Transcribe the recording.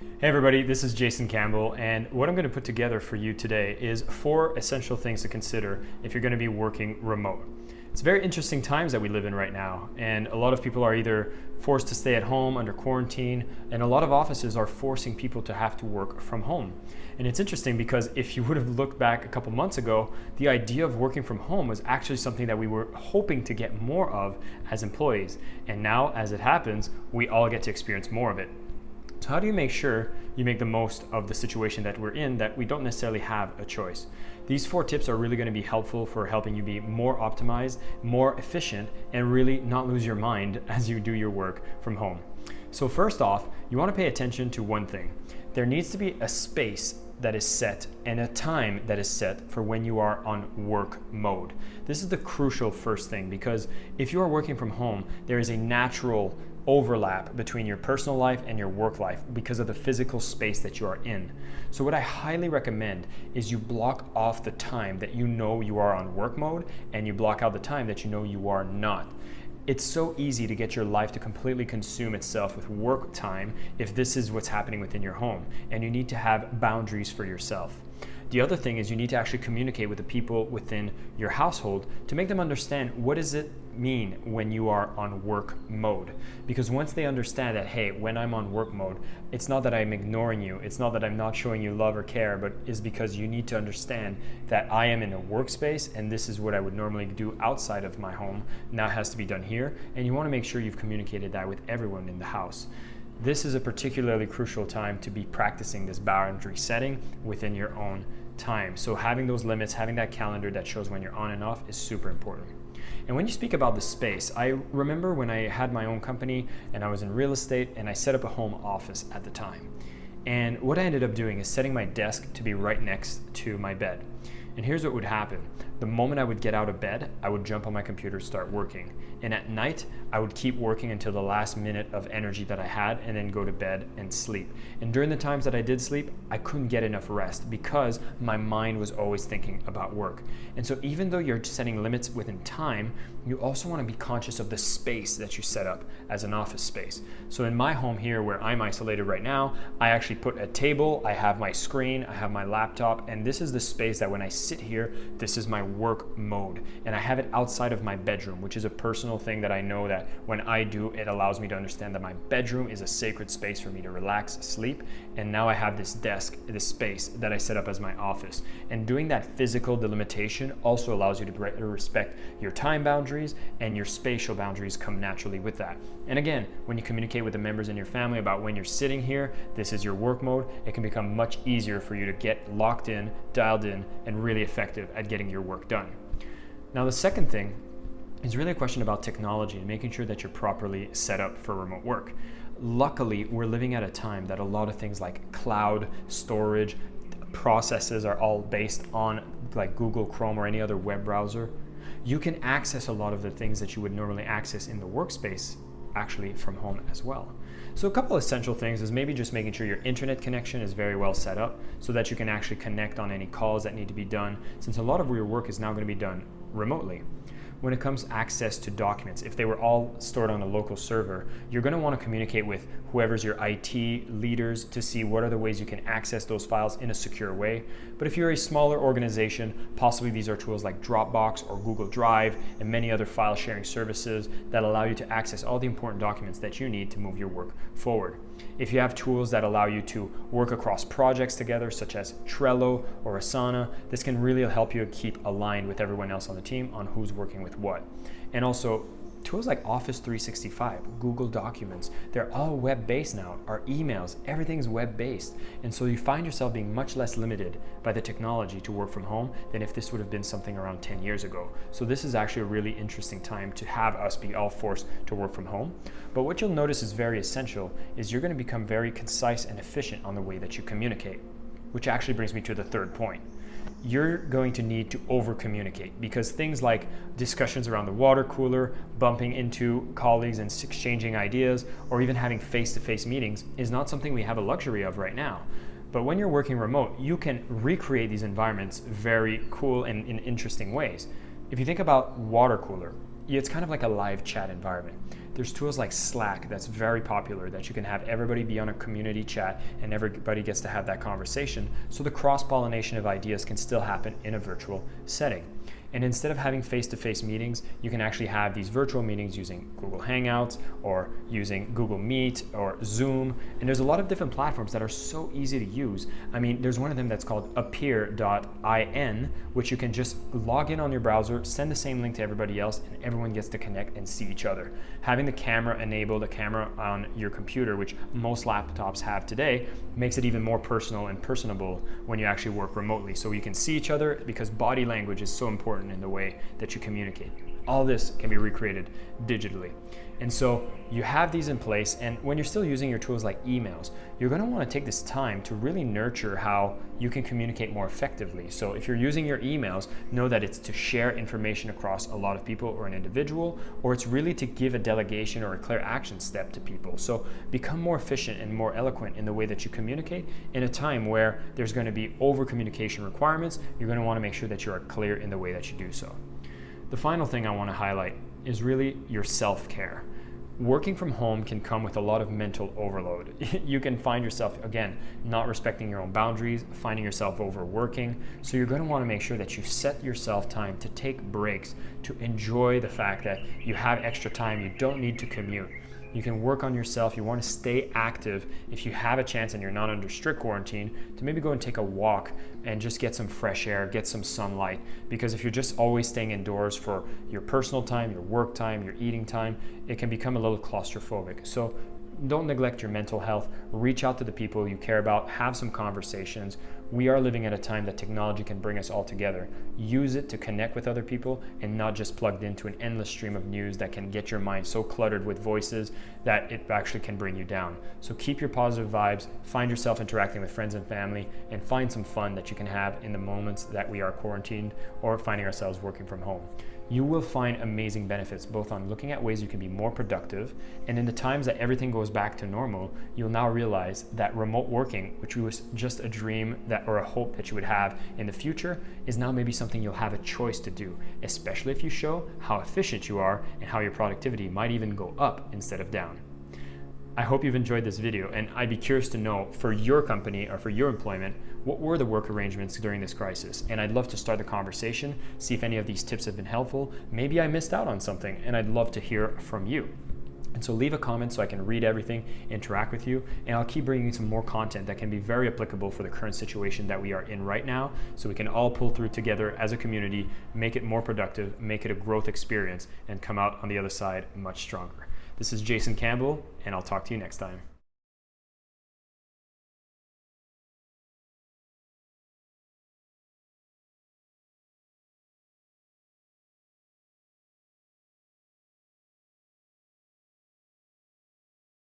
Hey everybody, this is Jason Campbell, and what I'm going to put together for you today is 4 essential things to consider if you're going to be working remote. It's very interesting times that we live in right now, and a lot of people are either forced to stay at home under quarantine, and a lot of offices are forcing people to have to work from home. And it's interesting because if you would have looked back a couple months ago, the idea of working from home was actually something that we were hoping to get more of as employees. And now, as it happens, we all get to experience more of it. So how do you make sure you make the most of the situation that we're in, that we don't necessarily have a choice? These 4 tips are really going to be helpful for helping you be more optimized, more efficient, and really not lose your mind as you do your work from home. So first off, you want to pay attention to one thing. There needs to be a space that is set and a time that is set for when you are on work mode. This is the crucial first thing, because if you are working from home, there is a natural overlap between your personal life and your work life because of the physical space that you are in. So what I highly recommend is you block off the time that you know you are on work mode, and you block out the time that you know you are not. It's so easy to get your life to completely consume itself with work time if this is what's happening within your home, and you need to have boundaries for yourself. The other thing is you need to actually communicate with the people within your household to make them understand what does it mean when you are on work mode. Because once they understand that, hey, when I'm on work mode, it's not that I'm ignoring you, it's not that I'm not showing you love or care, but is because you need to understand that I am in a workspace and this is what I would normally do outside of my home now has to be done here, and you want to make sure you've communicated that with everyone in the house. This is a particularly crucial time to be practicing this boundary setting within your own time. So having those limits, having that calendar that shows when you're on and off is super important. And when you speak about the space, I remember when I had my own company and I was in real estate and I set up a home office at the time. And what I ended up doing is setting my desk to be right next to my bed. And here's what would happen. The moment I would get out of bed, I would jump on my computer, start working. And at night, I would keep working until the last minute of energy that I had and then go to bed and sleep. And during the times that I did sleep, I couldn't get enough rest because my mind was always thinking about work. And so even though you're setting limits within time, you also want to be conscious of the space that you set up as an office space. So in my home here where I'm isolated right now, I actually put a table, I have my screen, I have my laptop, and this is the space that when I sit here, this is my work mode. And I have it outside of my bedroom, which is a personal thing that I know that when I do, it allows me to understand that my bedroom is a sacred space for me to relax, sleep. And now I have this desk, this space that I set up as my office. And doing that physical delimitation also allows you to respect your time boundaries, and your spatial boundaries come naturally with that. And again, when you communicate with the members in your family about when you're sitting here, this is your work mode, it can become much easier for you to get locked in, dialed in, and really effective at getting your work done. Now, the second thing is really a question about technology and making sure that you're properly set up for remote work. Luckily, we're living at a time that a lot of things like cloud storage processes are all based on like Google Chrome or any other web browser. You can access a lot of the things that you would normally access in the workspace actually from home as well. So a couple essential things is maybe just making sure your internet connection is very well set up so that you can actually connect on any calls that need to be done, since a lot of your work is now going to be done remotely. When it comes to access to documents, if they were all stored on a local server, you're going to want to communicate with whoever's your IT leaders to see what are the ways you can access those files in a secure way. But if you're a smaller organization, possibly these are tools like Dropbox or Google Drive and many other file sharing services that allow you to access all the important documents that you need to move your work forward. If you have tools that allow you to work across projects together, such as Trello or Asana, this can really help you keep aligned with everyone else on the team on who's working with what. And also, tools like Office 365, Google Documents, they're all web-based now. Our emails, everything's web-based. And so you find yourself being much less limited by the technology to work from home than if this would have been something around 10 years ago. So this is actually a really interesting time to have us be all forced to work from home. But what you'll notice is very essential is you're going to become very concise and efficient on the way that you communicate, which actually brings me to the third point. You're going to need to over-communicate, because things like discussions around the water cooler, bumping into colleagues and exchanging ideas, or even having face-to-face meetings is not something we have a luxury of right now. But when you're working remote, you can recreate these environments very cool and in interesting ways. If you think about water cooler, it's kind of like a live chat environment. there's tools like Slack that's very popular that you can have everybody be on a community chat and everybody gets to have that conversation, so the cross-pollination of ideas can still happen in a virtual setting. And instead of having face-to-face meetings, you can actually have these virtual meetings using Google Hangouts or using Google Meet or Zoom. And there's a lot of different platforms that are so easy to use. I mean, there's one of them that's called appear.in, which you can just log in on your browser, send the same link to everybody else, and everyone gets to connect and see each other. Having the camera enabled, a camera on your computer, which most laptops have today, makes it even more personal and personable when you actually work remotely. So you can see each other, because body language is so important in the way that you communicate. All this can be recreated digitally. And so you have these in place, and when you're still using your tools like emails, you're going to want to take this time to really nurture how you can communicate more effectively. So if you're using your emails, know that it's to share information across a lot of people or an individual, or it's really to give a delegation or a clear action step to people. So become more efficient and more eloquent in the way that you communicate in a time where there's going to be over communication requirements. You're going to want to make sure that you are clear in the way that you do so. The final thing I want to highlight is really your self-care. Working from home can come with a lot of mental overload. You can find yourself, again, not respecting your own boundaries, finding yourself overworking. So you're going to want to make sure that you set yourself time to take breaks, to enjoy the fact that you have extra time, you don't need to commute. You can work on yourself. You want to stay active if you have a chance and you're not under strict quarantine, to maybe go and take a walk and just get some fresh air, get some sunlight. Because if you're just always staying indoors for your personal time, your work time, your eating time, it can become a little claustrophobic. So don't neglect your mental health. Reach out to the people you care about. Have some conversations. We are living at a time that technology can bring us all together. Use it to connect with other people and not just plugged into an endless stream of news that can get your mind so cluttered with voices that it actually can bring you down. So keep your positive vibes, find yourself interacting with friends and family, and find some fun that you can have in the moments that we are quarantined or finding ourselves working from home. You will find amazing benefits both on looking at ways you can be more productive, and in the times that everything goes back to normal, you'll now realize that remote working, which was just a dream that or a hope that you would have in the future, is now maybe something you'll have a choice to do, especially if you show how efficient you are and how your productivity might even go up instead of down. I hope you've enjoyed this video, and I'd be curious to know, for your company or for your employment, what were the work arrangements during this crisis? And I'd love to start the conversation, see if any of these tips have been helpful. Maybe I missed out on something, and I'd love to hear from you. And so leave a comment so I can read everything, interact with you, and I'll keep bringing some more content that can be very applicable for the current situation that we are in right now, so we can all pull through together as a community, make it more productive, make it a growth experience, and come out on the other side much stronger. This is Jason Campbell, and I'll talk to you next time.